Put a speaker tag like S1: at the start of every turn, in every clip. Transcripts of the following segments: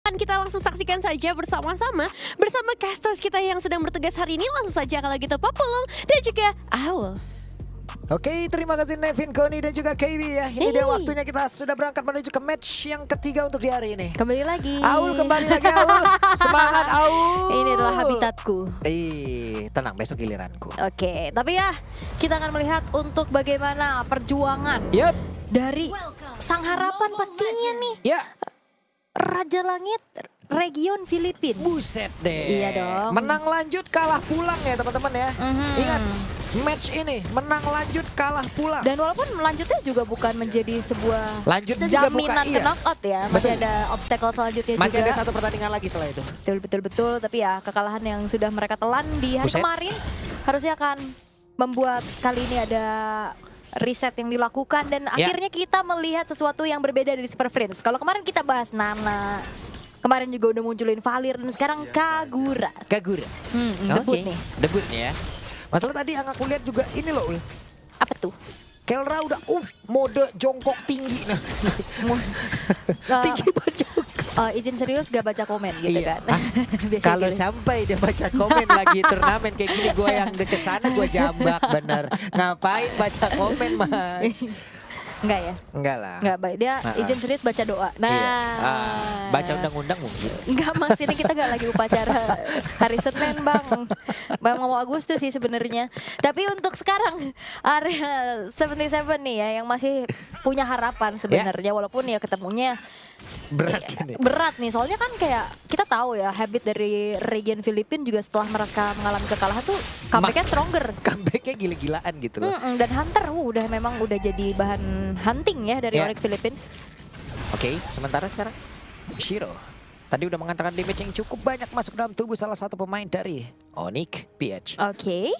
S1: akan kita langsung saksikan saja bersama-sama bersama casters kita yang sedang bertugas hari ini. Langsung saja kalau gitu Papulung dan juga Aul.
S2: Oke, terima kasih Nevin, Koni dan juga KB ya. Ini dia waktunya kita sudah berangkat menuju ke match yang ketiga untuk di hari ini.
S1: Kembali lagi.
S2: Aul kembali lagi Aul. Semangat Aul.
S1: Ini adalah habitatku.
S2: Tenang, besok giliranku.
S1: Oke, tapi ya kita akan melihat untuk bagaimana perjuangan
S2: Yap.
S1: dari Sang Harapan pastinya nih.
S2: Ya.
S1: Raja Langit Region Filipina.
S2: Buset deh.
S1: Iya dong.
S2: Menang lanjut kalah pulang ya teman-teman ya. Ingat, match ini menang lanjut kalah pulang.
S1: Dan walaupun lanjutnya juga bukan menjadi sebuah
S2: Lanjutnya juga
S1: jaminan
S2: bukan,
S1: ke knockout ya. Masih
S2: Betul.
S1: ada obstacle selanjutnya
S2: Masih
S1: juga.
S2: ada satu pertandingan lagi setelah itu.
S1: Betul. Tapi ya kekalahan yang sudah mereka telan di hari
S2: Buset.
S1: kemarin harusnya akan membuat kali ini ada riset yang dilakukan dan akhirnya kita melihat sesuatu yang berbeda dari Super Friends. Kalau kemarin kita bahas Nana, kemarin juga udah munculin Valir dan sekarang Kagura. Debut
S2: Oke.
S1: nih.
S2: Debut ya. Masalah tadi yang aku lihat juga ini loh Ul.
S1: Apa tuh?
S2: Kelra udah mode jongkok tinggi nah. Tinggi banget jongkok.
S1: Izin serius gak baca komen gitu
S2: Iya.
S1: kan. Biasanya
S2: Kalau
S1: gitu.
S2: sampai dia baca komen lagi turnamen kayak gini, gue yang ke sana gue jambak bener. Ngapain baca komen Mas?
S1: Enggak ya?
S2: Enggak lah.
S1: Enggak baik. Dia izin serius baca doa. Nah,
S2: Iya. Baca undang-undang mungkin.
S1: enggak Mas, ini kita enggak lagi upacara hari Senin Bang. Bang mau Agustus sih sebenarnya. Tapi untuk sekarang area 77 nih ya yang masih punya harapan sebenarnya walaupun ya ketemunya
S2: Berat ini.
S1: berat nih. Soalnya kan kayak kita tahu ya habit dari region Filipina juga setelah mereka mengalami kekalahan tuh comeback-nya stronger.
S2: Comebacknya gila-gilaan gitu loh.
S1: Dan Hunter memang udah jadi bahan hunting ya dari
S2: Ya.
S1: Onyx Philippines.
S2: Oke, sementara sekarang Shiro tadi udah mengantarkan damage yang cukup banyak masuk dalam tubuh salah satu pemain dari Onyx PH.
S1: Oke.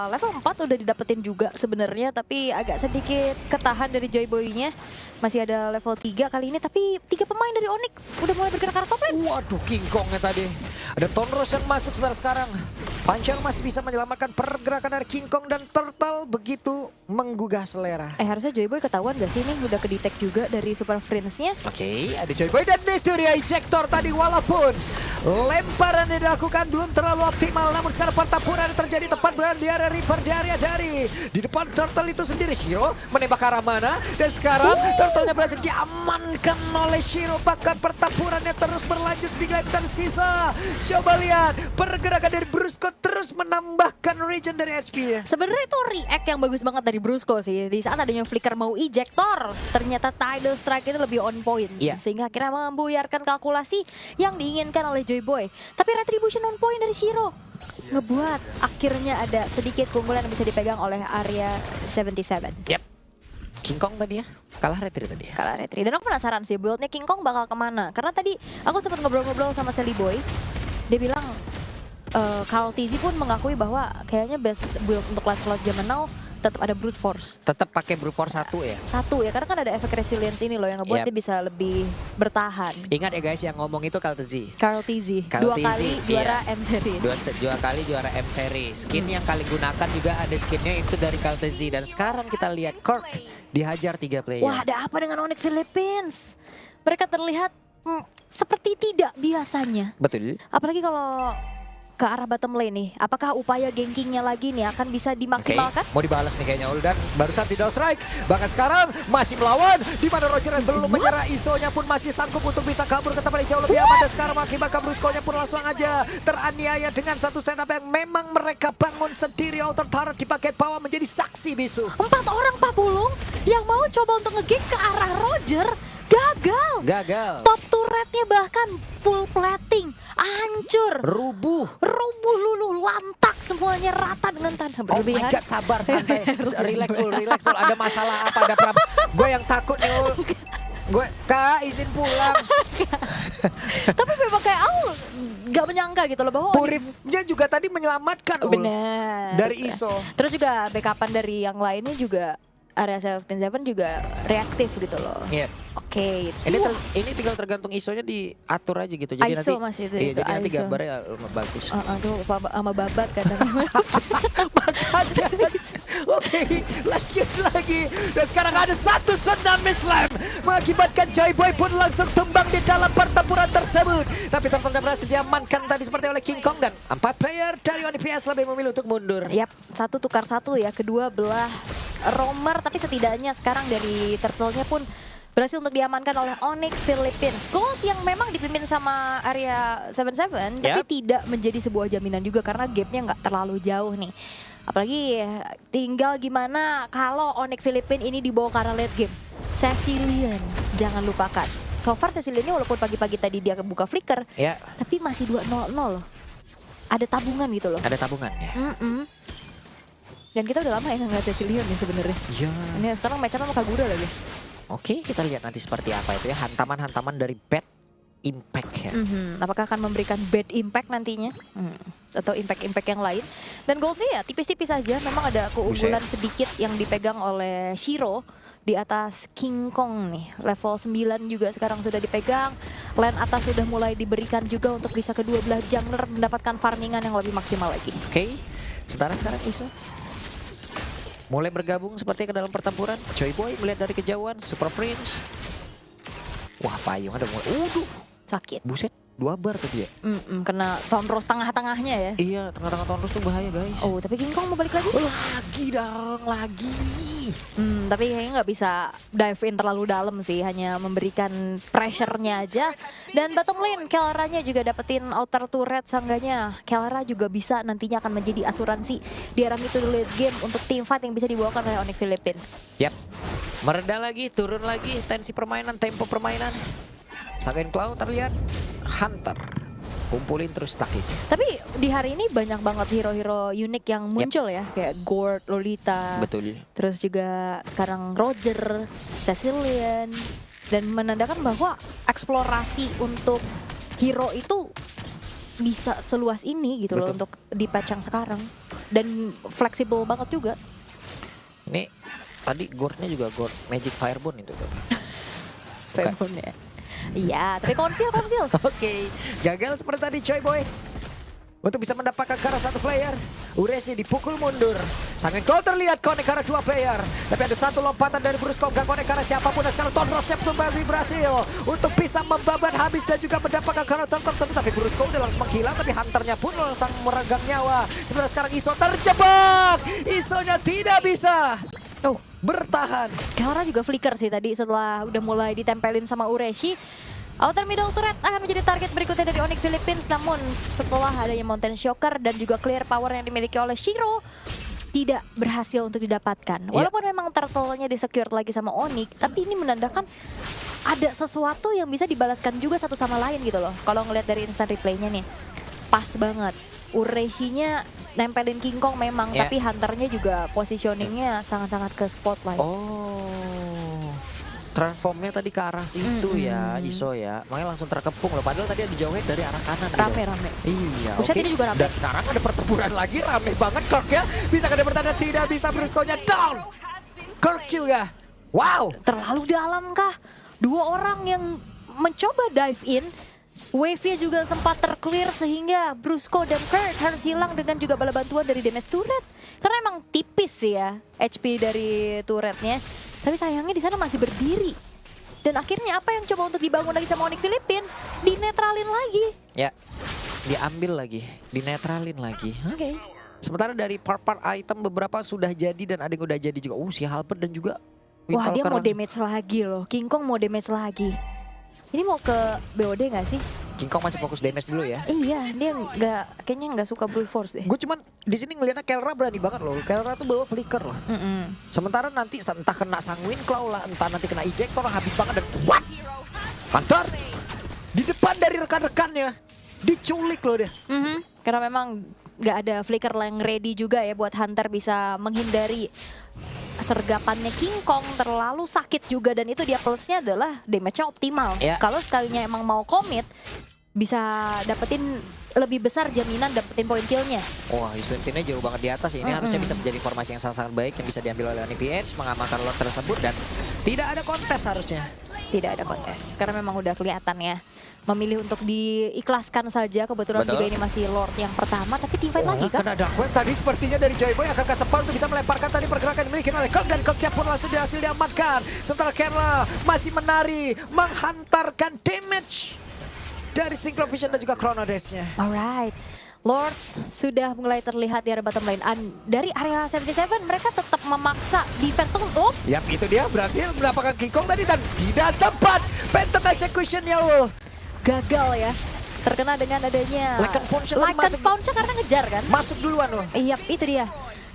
S1: Level 4 udah didapetin juga sebenarnya tapi agak sedikit ketahan dari Joy Boy-nya. Masih ada level 3 kali ini tapi 3 pemain dari Onyx udah mulai bergerak ke arah top lane.
S2: Waduh, King Kongnya tadi. Ada Tonros yang masuk sekarang. Pancer masih bisa menyelamatkan pergerakan dari King Kong dan Turtle begitu menggugah selera.
S1: Harusnya Joy Boy ketahuan gak sih nih udah ke-detect juga dari Super Friends-nya.
S2: Oke, ada Joy Boy dan itu dia ejector tadi walaupun lemparan yang dilakukan belum terlalu optimal namun sekarang pertempuran yang terjadi tepat berada di area Reaper di area dari di depan Turtle itu sendiri. Shiro menembak ke arah mana dan sekarang Turtle-nya berhasil diamankan oleh Shiro, bahkan pertempurannya terus berlanjut sedikit tersisa. Coba lihat pergerakan dari Brusco terus menambahkan regen dari HP.
S1: Sebenarnya itu react yang bagus banget dari Brusco sih. Di saat adanya Flicker mau ejector, ternyata Tidal Strike itu lebih on point.
S2: Iya.
S1: Sehingga akhirnya membuyarkan kalkulasi yang diinginkan oleh Joy Boy. Tapi Retribution on point dari Shiro ngebuat akhirnya ada sedikit keunggulan yang bisa dipegang oleh area 77.
S2: Yep. King Kong tadi ya, kalah retri tadi ya.
S1: Kalah Retri. Dan aku penasaran sih build-nya King Kong bakal kemana. Karena tadi aku sempat ngobrol-ngobrol sama Sally Boy. Dia bilang Carl TZ pun mengakui bahwa kayaknya best build untuk Lancelot zaman now tetap ada Brute Force.
S2: Tetap pakai Brute Force 1 ya.
S1: Satu ya, karena kan ada efek resilience ini loh yang ngebuat
S2: Yep.
S1: dia bisa lebih bertahan.
S2: Ingat ya guys, yang ngomong itu Kaltezi.
S1: Carl TZ,
S2: Carl
S1: dua
S2: TZ,
S1: kali juara
S2: iya.
S1: M Series.
S2: Dua kali juara M Series. Skin yang kali gunakan juga ada skinnya itu dari Kaltezi. Dan sekarang kita lihat Kirk dihajar 3 player.
S1: Wah, ada apa dengan Onyx Philippines? Mereka terlihat seperti tidak biasanya.
S2: Betul.
S1: Apalagi kalau ke arah bottom lane nih. Apakah upaya gankingnya lagi nih akan bisa
S2: Oke,
S1: dimaksimalkan?
S2: mau dibalas nih kayaknya Ul, dan barusan tidak strike. Bahkan sekarang masih melawan di mana Roger yang belum menyerah. Isonya pun masih sanggup untuk bisa kabur ke tempat yang jauh lebih aman. Dan sekarang mengakibatkan Brusco-nya pun langsung aja teraniaya dengan satu setup yang memang mereka bangun sendiri. Outer turret dipakai Pawa menjadi saksi bisu.
S1: 4 orang Pak Pulung yang mau coba untuk nge-gank ke arah Roger gagal.
S2: Gagal.
S1: Top turretnya bahkan full plating, hancur,
S2: Rubuh.
S1: rubuh luluh, lantak semuanya rata dengan tanah
S2: Oh my
S1: berlebihan.
S2: god, sabar, santai. Relax Ul, Ada masalah apa? Ada gue yang takut nih Ul. Gue, Kak izin pulang.
S1: Tapi memang kayak aku gak menyangka gitu loh bahwa
S2: Purifnya juga tadi menyelamatkan Ul.
S1: benar.
S2: Dari ISO.
S1: Terus juga backupan dari yang lainnya juga area 77 juga reaktif gitu loh.
S2: Iya.
S1: Oke.
S2: Ini tinggal tergantung ISO-nya diatur aja gitu. Jadi
S1: ISO
S2: nanti
S1: masih itu,
S2: iya,
S1: itu
S2: jadi nanti
S1: ISO.
S2: gambarnya bagus.
S1: Tuh sama babat kadang.
S2: Makanya. Oke, lanjut lagi. Dan sekarang ada satu tsunami slam mengakibatkan Joy Boy pun langsung tumbang di dalam pertempuran tersebut. Pursuit. Tapi Turtle berhasil diamankan tadi seperti oleh King Kong. Dan 4 player dari ONIPS lebih memilih untuk mundur.
S1: Yap, satu tukar satu ya, kedua belah roamer. Tapi setidaknya sekarang dari Turtle-nya pun berhasil untuk diamankan oleh Onyx Philippines. Gold yang memang dipimpin sama Area 77, tapi tidak menjadi sebuah jaminan juga karena gapnya nggak terlalu jauh nih. Apalagi tinggal gimana kalau Onyx Philippines ini dibawa ke arah late game. Cecilian, jangan lupakan. So far Cecilian ini walaupun pagi-pagi tadi dia buka flicker, tapi masih 2-0 loh. Ada tabungan gitu loh.
S2: Ada tabungannya.
S1: Dan kita udah lama ya nggak ngeliat Cecilian nih sebenarnya.
S2: Iya.
S1: Ini sekarang match-up sama Kagura lagi.
S2: Oke, kita lihat nanti seperti apa itu ya, hantaman-hantaman dari Bad Impact ya.
S1: Apakah akan memberikan bad impact nantinya? Atau impact-impact yang lain? Dan goldnya ya tipis-tipis saja, memang ada keunggulan sedikit yang dipegang oleh Shiro di atas King Kong nih. Level 9 juga sekarang sudah dipegang, lane atas sudah mulai diberikan juga untuk bisa kedua belah jungler mendapatkan farmingan yang lebih maksimal lagi.
S2: Oke, sementara sekarang Iso mulai bergabung seperti ke dalam pertempuran. Choi Boy melihat dari kejauhan, Super Prince. Wah, payung ada mulai.
S1: Sakit.
S2: Buset, 2 bar tuh dia.
S1: Kena Tonros tengah-tengahnya ya.
S2: Iya, tengah-tengah Tonros tuh bahaya guys.
S1: Oh, tapi King Kong mau balik lagi?
S2: Lagi dong, lagi.
S1: Tapi kayaknya nggak bisa dive in terlalu dalam sih, hanya memberikan pressure-nya aja. Dan bottom lane, Kelleranya juga dapetin outer turret, seenggaknya Kellera juga bisa nantinya akan menjadi asuransi di arah mid to the late game untuk team fight yang bisa dibawakan oleh Onyx Philippines.
S2: Yap, mereda lagi, turun lagi, tensi permainan, tempo permainan. Sangain Cloud terlihat, Hunter kumpulin terus Taki.
S1: Tapi di hari ini banyak banget hero-hero unik yang muncul ya, kayak Gord, Lolita.
S2: Betul.
S1: Terus juga sekarang Roger, Cecilian, dan menandakan bahwa eksplorasi untuk hero itu bisa seluas ini gitu loh untuk di patch yang sekarang, dan fleksibel banget juga.
S2: Ini tadi Gordnya juga Gord Magic Firebone itu tuh.
S1: Firebone ya. Iya, tapi konsil.
S2: Oke, gagal seperti tadi Choi Boy. Untuk bisa mendapatkan ke arah 1 player, Uresi dipukul mundur. Sangat gol terlihat konek ke arah 2 player. Tapi ada satu lompatan dari Brusco, gak konek ke arah siapapun. Dan sekarang Tonros kembali berhasil untuk bisa membabat habis dan juga mendapatkan karakter tersebut. Tapi Brusco udah langsung menghilang, tapi Hunternya pun langsung meregang nyawa. Sebenarnya sekarang Iso terjebak. Isonya tidak bisa bertahan.
S1: Kellera juga flicker sih tadi setelah udah mulai ditempelin sama Ureshi. Outer middle turret akan menjadi target berikutnya dari Onyx Philippines, namun setelah adanya Mountain Shocker dan juga clear power yang dimiliki oleh Shiro, tidak berhasil untuk didapatkan. Walaupun memang turtle-nya di-secured lagi sama Onyx, tapi ini menandakan ada sesuatu yang bisa dibalaskan juga satu sama lain gitu loh. Kalau ngeliat dari instant replay-nya nih, pas banget. Ureshi-nya nempelin King Kong memang, tapi Hunternya juga positioningnya sangat-sangat ke spotlight.
S2: Oh, transformnya tadi ke arah situ ya, Iso ya. Makanya langsung terkepung loh. Padahal tadi ada dijauhin dari arah kanan.
S1: Rame-rame.
S2: Iya,
S1: Buset, ini juga rame.
S2: Dan sekarang ada pertempuran lagi, rame banget Kirk ya. Bisa kada bertanda, tidak bisa, Brusco-nya down. Kirk juga. Wow.
S1: Terlalu dalam kah? 2 orang yang mencoba dive in. Wave-nya juga sempat terclear sehingga Brusco dan Kurt harus hilang dengan juga bala bantuan dari damage turret. Karena emang tipis sih ya HP dari turretnya. Tapi sayangnya di sana masih berdiri. Dan akhirnya apa yang coba untuk dibangun lagi sama Onyx Philippines, dinetralin lagi.
S2: Ya, diambil lagi, dinetralin lagi. Oke. Sementara dari part-part item beberapa sudah jadi dan ada yang udah jadi juga. Si Halberd dan juga
S1: Wah, dia mau damage lagi loh. King Kong mau damage lagi. Ini mau ke BOD gak sih?
S2: King Kong masih fokus damage dulu ya.
S1: Iya, dia kayaknya nggak suka brute force deh.
S2: Gue cuman di sini ngeliatnya Kellera berani banget loh. Kellera tuh bawa flicker loh. Sementara nanti entah kena Sanguine Claw lah, entah nanti kena ejector, habis banget dan what? Hunter di depan dari rekan-rekannya diculik loh dia.
S1: Karena memang nggak ada flicker yang ready juga ya buat Hunter bisa menghindari sergapannya King Kong. Terlalu sakit juga, dan itu dia plusnya adalah damage-nya optimal. Kalau sekalinya emang mau commit, bisa dapetin lebih besar jaminan dapetin poin killnya.
S2: Wah, Isunsinnya jauh banget di atas. Ini harusnya bisa menjadi informasi yang sangat-sangat baik yang bisa diambil oleh ONIPH, mengamankan Lord tersebut, dan tidak ada kontes harusnya.
S1: Tidak ada kontes, karena memang udah kelihatan ya. Memilih untuk diikhlaskan saja, kebetulan juga ini masih Lord yang pertama, tapi team fight lagi kan?
S2: Kena dark web tadi sepertinya dari Joy Boy akan kesempatan untuk bisa melemparkan tadi pergerakan dimiliki oleh Kirk, dan Kirk pun langsung berhasil diamankan. Sementara Kerla masih menari, menghantarkan damage. dari Synchro Vision dan juga Chrono Dash-nya.
S1: Alright, Lord sudah mulai terlihat di area bottom lane. Dari area 77 mereka tetap memaksa defense tuh.
S2: Yap, itu dia berhasil mendapatkan Kingkong tadi dan tidak sempat. Phantom Execution-nya
S1: Gagal ya. Terkena dengan adanya
S2: Lycan Punch tadi
S1: Lycan
S2: masuk.
S1: Punch karena ngejar kan.
S2: Masuk duluan
S1: Iya, itu dia.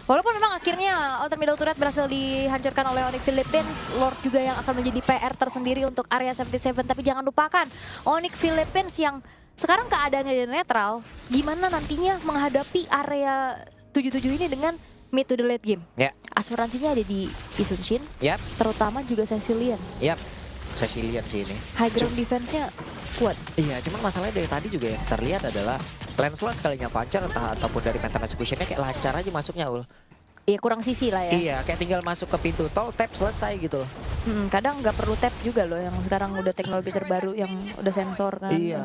S1: Walaupun memang akhirnya outer middle turret berhasil dihancurkan oleh Onyx Philippines, Lord juga yang akan menjadi PR tersendiri untuk area 77. Tapi jangan lupakan Onyx Philippines yang sekarang keadaannya netral, gimana nantinya menghadapi area 77 ini dengan mid to the late game.
S2: Ya.
S1: Asuransinya ada di Isunshin,
S2: Yap,
S1: terutama juga Cecilian.
S2: yap. Cecilian sih ini.
S1: High ground defense-nya kuat.
S2: Iya, cuman masalahnya dari tadi juga yang terlihat adalah Lancelot sekalinya pancar ataupun dari Phantom Execution-nya kayak lancar aja masuknya,
S1: Iya, kurang sisi lah ya.
S2: Iya, kayak tinggal masuk ke pintu tol, tap selesai gitu loh.
S1: Kadang nggak perlu tap juga loh, yang sekarang udah teknologi terbaru yang udah sensor kan.
S2: Iya.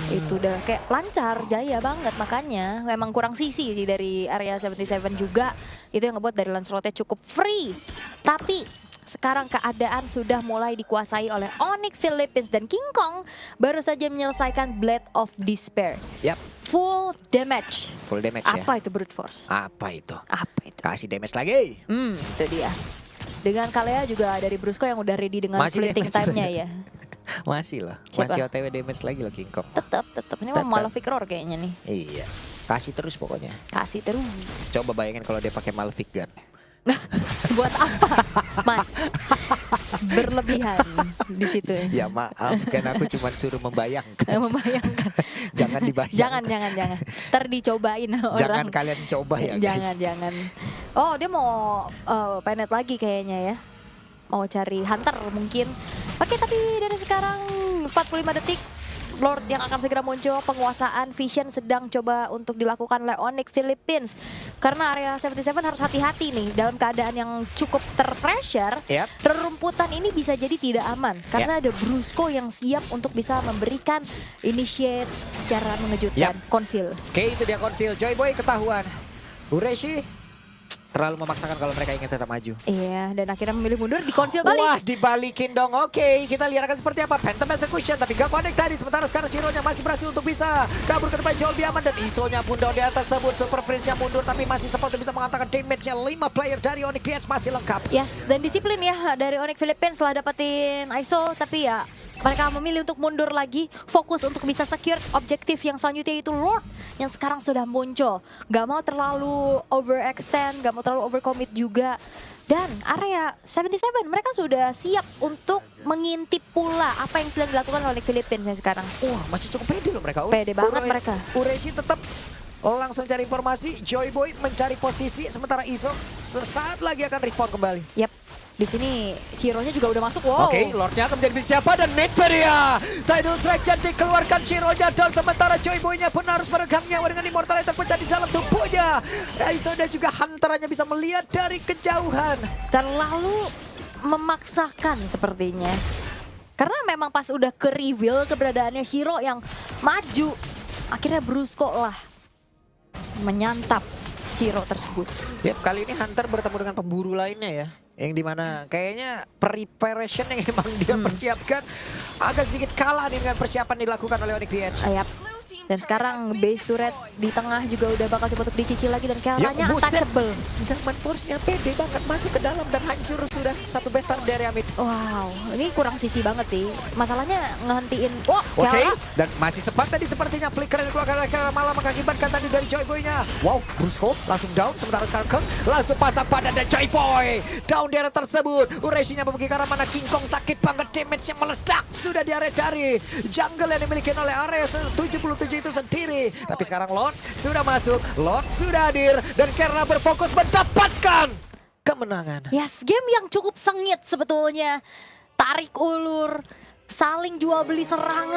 S1: Itu udah kayak lancar, jaya banget, makanya emang kurang sisi sih dari area 77 juga. Itu yang ngebuat dari Lancelotnya cukup free. Tapi sekarang keadaan sudah mulai dikuasai oleh Onyx Philippines dan King Kong baru saja menyelesaikan Blade of Despair.
S2: Yap,
S1: Full damage.
S2: full damage ya.
S1: Apa itu brute force?
S2: Apa itu?
S1: Apa itu?
S2: Kasih damage lagi.
S1: Itu dia. Dengan Kalea juga dari Brusco yang udah ready dengan
S2: Masih
S1: fleeting
S2: damage.
S1: time-nya ya.
S2: Masih loh,
S1: Siapa?
S2: masih OTW damage lagi loh King Kong.
S1: Tetap. Ini mah
S2: Tetep.
S1: Malefic Roar kayaknya nih.
S2: Iya, kasih terus pokoknya.
S1: Kasih terus.
S2: Coba bayangin kalau dia pakai Malefic Gun.
S1: Buat apa, Mas? Berlebihan di situ.
S2: Ya maaf, kan aku cuma suruh membayangkan.
S1: Membayangkan.
S2: Jangan dibayangkan.
S1: Jangan. Ntar dicobain orang.
S2: Jangan kalian coba ya guys.
S1: Jangan. Oh, dia mau penet lagi kayaknya ya. Mau cari hunter mungkin. Oke, tapi dari sekarang 45 detik. Lord yang akan segera muncul, penguasaan Vision sedang coba untuk dilakukan oleh Onyx Philippines. Karena area 77 harus hati-hati nih dalam keadaan yang cukup terpressure.
S2: Yap.
S1: Rerumputan ini bisa jadi tidak aman karena ada Brusco yang siap untuk bisa memberikan initiate secara mengejutkan. Konsil.
S2: Oke, itu dia konsil. Joy Boy ketahuan. Ureshi terlalu memaksakan kalau mereka ingin tetap maju.
S1: Iya, dan akhirnya memilih mundur di konsil balik.
S2: Wah, dibalikin dong. Oke, kita lihat akan seperti apa. Phantom Execution, tapi gak connect tadi. Sementara sekarang Shironya masih berhasil untuk bisa kabur ke depan jauh lebih aman. Dan Isolnya pun down di atas sebut. Super Prince-nya mundur, tapi masih sempat bisa mengatakan damage-nya. 5 player dari Onyx PS masih lengkap.
S1: Yes, dan disiplin ya dari Onyx Philippines setelah dapetin ISO. Tapi ya, mereka memilih untuk mundur lagi. Fokus untuk bisa secure objektif yang selanjutnya itu Lord. Yang sekarang sudah muncul. Gak mau terlalu overextend, gak mau terlalu overcommit juga. Dan area 77 mereka sudah siap untuk mengintip pula apa yang sedang dilakukan oleh Philippines sekarang.
S2: Wah, masih cukup pede loh mereka.
S1: Pede banget mereka.
S2: Ureshi tetap langsung cari informasi. Joy Boy mencari posisi. Sementara Iso sesaat lagi akan respawn kembali.
S1: Yap. Di sini Shironya juga udah masuk. Wow.
S2: Oke, Lordnya akan menjadi siapa dan itu dia. Tidal Strike jadi keluarkan Shironya dan sementara Joy Boy-nya pun harus meregang nyawa dengan Immortal yang terpecah di dalam tubuhnya. Iso dan juga Hunter-nya bisa melihat dari kejauhan.
S1: Terlalu memaksakan sepertinya. Karena memang pas udah ke reveal keberadaannya Shiro yang maju, akhirnya Brusco lah menyantap Shiro tersebut.
S2: Yap, kali ini Hunter bertemu dengan pemburu lainnya ya. Yang dimana kayaknya preparation yang emang dia persiapkan agak sedikit kalah dengan persiapan dilakukan oleh Onyx PH.
S1: Ayap. Dan sekarang base turret di tengah juga udah bakal coba untuk dicicil lagi dan Kelanya untouchable.
S2: Zaman Force-nya pede banget masuk ke dalam dan hancur sudah satu base start dari Amit.
S1: Wow, ini kurang sisi banget sih. Masalahnya ngehentiin.
S2: Oke, dan masih sempat tadi sepertinya flicker yang keluar malah mengakibatkan tadi dari Joy Boy-nya. Wow, Brusco langsung down sementara sekarang Keng langsung pasang pada dan Joy Boy. Down di area tersebut. Ureshi-nya memiliki ke arah mana King Kong sakit banget, damage-nya meledak sudah di area dari jungle yang dimiliki oleh area 77 itu sendiri. Tapi sekarang Lord sudah masuk, Lord sudah hadir dan karena berfokus mendapatkan kemenangan.
S1: Yes, game yang cukup sengit sebetulnya. Tarik ulur, saling jual beli serangan.